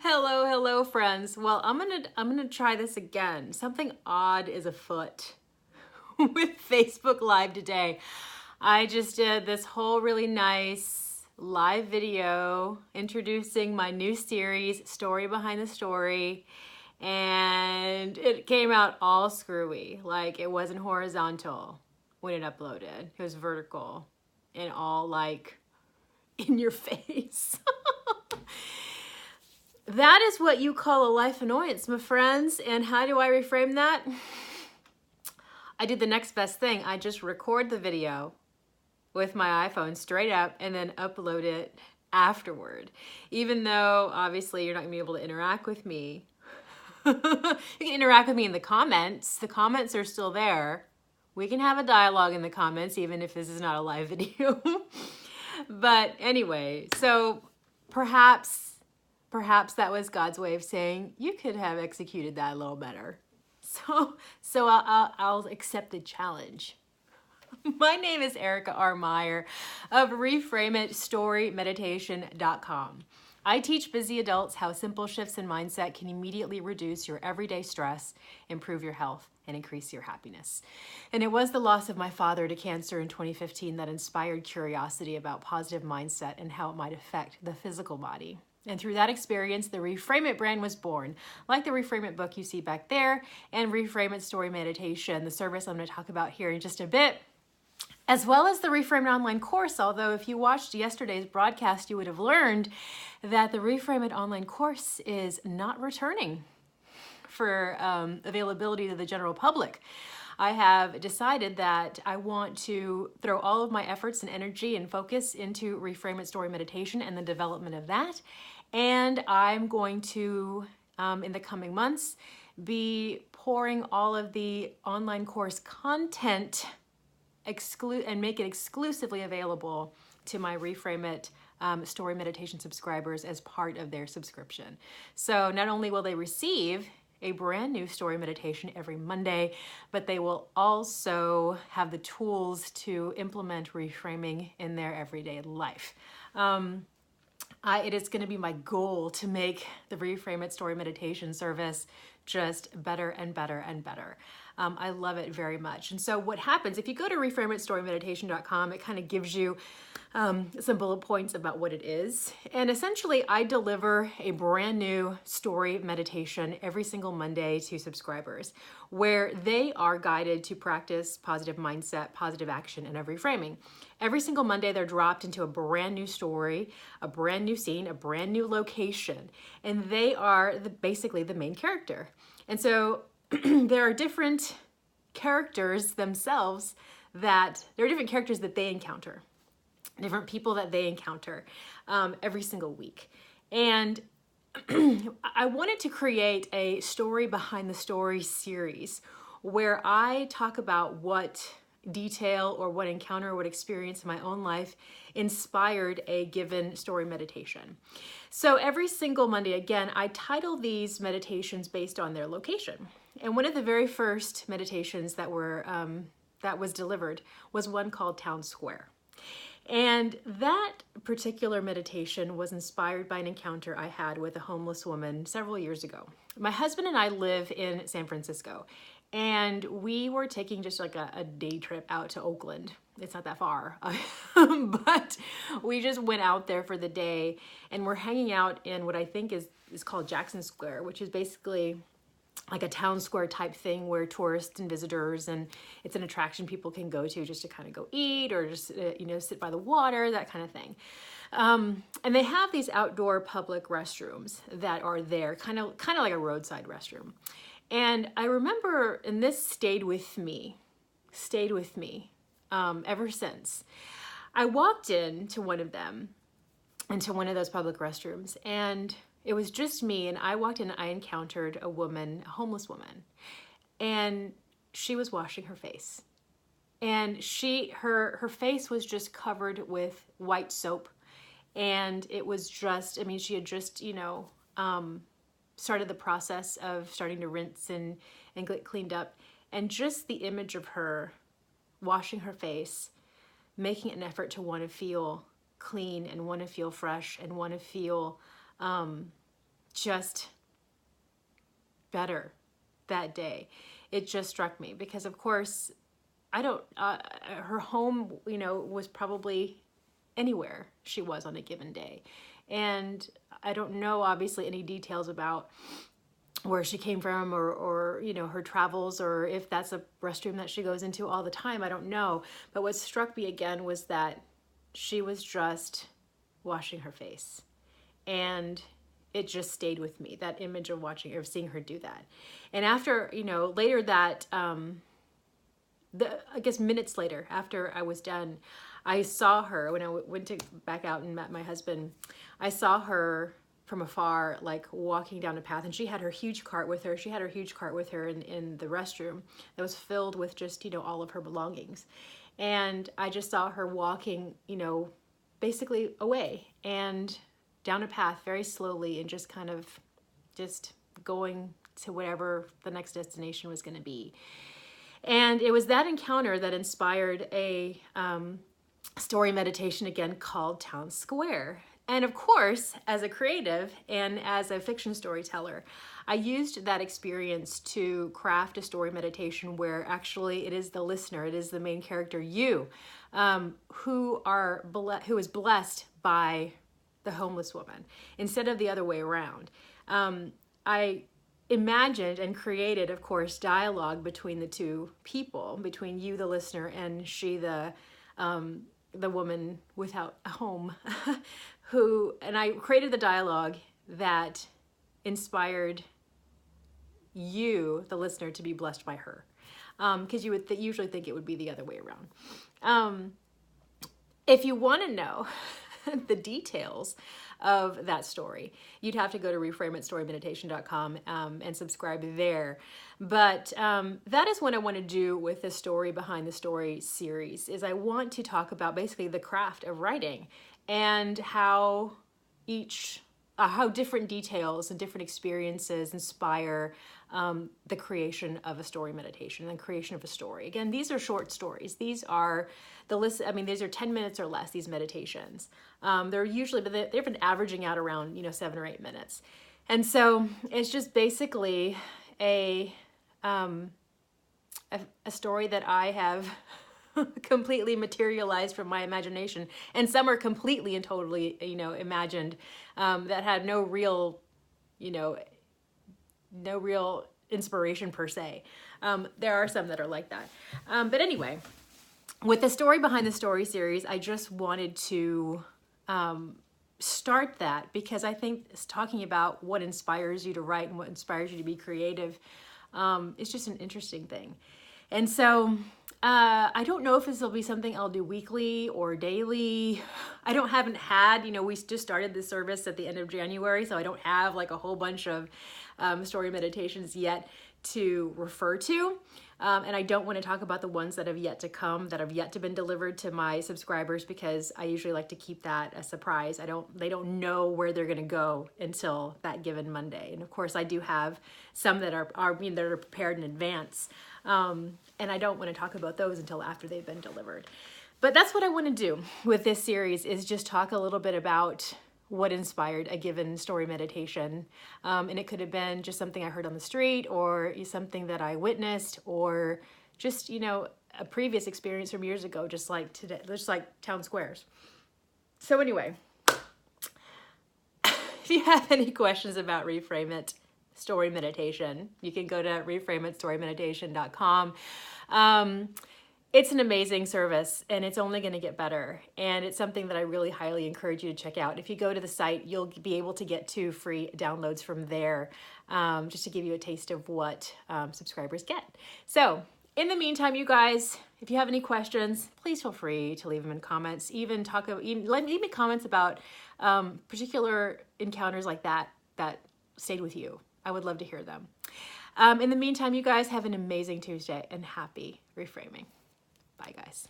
Hello, friends. Well, I'm gonna try this again. Something odd is afoot with Facebook Live today. I just did this whole really nice live video introducing my new series, Story Behind the Story, and it came out all screwy. Like it wasn't horizontal when it uploaded. It was vertical and all like in your face. That is what you call a life annoyance, my friends. And how do I reframe that? I did the next best thing. I just record the video with my iPhone straight up and then upload it afterward. Even though obviously you're not gonna be able to interact with me. You can interact with me in the comments. The comments are still there. We can have a dialogue in the comments even if this is not a live video. But anyway, so perhaps that was God's way of saying you could have executed that a little better. So I'll accept the challenge. My name is Erica R. Meyer of ReframeItStoryMeditation.com. I teach busy adults how simple shifts in mindset can immediately reduce your everyday stress, improve your health, and increase your happiness. And it was the loss of my father to cancer in 2015 that inspired curiosity about positive mindset and how it might affect the physical body. And through that experience, the Reframe It brand was born, like the Reframe It book you see back there, and Reframe It Story Meditation, the service I'm going to talk about here in just a bit, as well as the Reframe It online course. Although if you watched yesterday's broadcast, you would have learned that the Reframe It online course is not returning for availability to the general public. I have decided that I want to throw all of my efforts and energy and focus into Reframe It Story Meditation and the development of that. And I'm going to, in the coming months, be pouring all of the online course content and make it exclusively available to my Reframe It Story Meditation subscribers as part of their subscription. So not only will they receive a brand new story meditation every Monday, but they will also have the tools to implement reframing in their everyday life. It is going to be my goal to make the Reframe It Story Meditation service just better and better and better. I love it very much. And so what happens, if you go to reframeitstorymeditation.com, it kind of gives you some bullet points about what it is. And essentially, I deliver a brand new story meditation every single Monday to subscribers, where they are guided to practice positive mindset, positive action, and reframing. Every single Monday, they're dropped into a brand new story, a brand new scene, a brand new location, and they are basically the main character. And so there are different characters themselves there are different characters that they encounter, different people that they encounter every single week. And I wanted to create a story behind the story series where I talk about what detail or what encounter or what experience in my own life inspired a given story meditation. So every single Monday, again, I title these meditations based on their location. And one of the very first meditations that was delivered was one called Town Square. And that particular meditation was inspired by an encounter I had with a homeless woman several years ago. My husband and I live in San Francisco, and we were taking just like a day trip out to Oakland. It's not that far, but we just went out there for the day, and we're hanging out in what I think is called Jackson Square, which is basically like a town square type thing where tourists and visitors, and it's an attraction people can go to just to kind of go eat or just sit by the water, that kind of thing. And they have these outdoor public restrooms that are there, kind of like a roadside restroom. And I remember, and this stayed with me ever since. I walked into one of those public restrooms, and it was just me, and I walked in and I encountered a homeless woman, and she was washing her face. And her face was just covered with white soap, and it was just, she had just, started the process of starting to rinse and get cleaned up. And just the image of her washing her face, making an effort to want to feel clean and want to feel fresh and want to feel just better that day. It just struck me because, of course, I don't, her home, you know, was probably anywhere she was on a given day. And I don't know, obviously, any details about where she came from or, you know, her travels, or if that's a restroom that she goes into all the time. I don't know. But what struck me again was that she was just washing her face. And it just stayed with me, that image of watching, of seeing her do that. And after, you know, later that, I guess minutes later, after I was done, I saw her when I went to back out and met my husband. I saw her from afar, like walking down a path, and she had her huge cart with her. She had her huge cart with her in the restroom that was filled with just, you know, all of her belongings. And I just saw her walking, you know, basically away and down a path very slowly, and just kind of just going to whatever the next destination was going to be. And it was that encounter that inspired a story meditation, again, called Town Square. And of course, as a creative and as a fiction storyteller, I used that experience to craft a story meditation where actually it is the listener, it is the main character, you, who is blessed by the homeless woman, instead of the other way around. I imagined and created, of course, dialogue between the two people, between you, the listener, and she, the woman without a home, and I created the dialogue that inspired you, the listener, to be blessed by her. Because you would usually think it would be the other way around. If you want to know the details of that story, you'd have to go to reframeitstorymeditation.com and subscribe there. But that is what I want to do with the Story Behind the Story series, is I want to talk about basically the craft of writing and how how different details and different experiences inspire the creation of a story meditation and the creation of a story. Again, these are short stories. These are these are 10 minutes or less, these meditations. They're usually, but they've been averaging out around, 7 or 8 minutes. And so it's just basically a story that I have completely materialized from my imagination. And some are completely and totally, imagined, that had no real inspiration per se. There are some that are like that. But anyway, with the Story Behind the Story series, I just wanted to start that because I think talking about what inspires you to write and what inspires you to be creative is just an interesting thing. And so I don't know if this will be something I'll do weekly or daily. I haven't had, we just started this service at the end of January, so I don't have like a whole bunch of story meditations yet to refer to. And I don't want to talk about the ones that have yet to come, that have yet to been delivered to my subscribers, because I usually like to keep that a surprise. They don't know where they're going to go until that given Monday. And of course, I do have some that are prepared in advance. And I don't want to talk about those until after they've been delivered. But that's what I want to do with this series, is just talk a little bit about what inspired a given story meditation. And it could have been just something I heard on the street, or something that I witnessed, or just, a previous experience from years ago, just like today, just like Town Squares. So anyway, if you have any questions about Reframe It Story Meditation, you can go to reframeitstorymeditation.com. It's an amazing service, and it's only going to get better. And it's something that I really highly encourage you to check out. If you go to the site, you'll be able to get 2 free downloads from there, just to give you a taste of what subscribers get. So in the meantime, you guys, if you have any questions, please feel free to leave them in comments. Leave me comments about particular encounters like that stayed with you. I would love to hear them. In the meantime, you guys have an amazing Tuesday, and happy reframing. Bye, guys.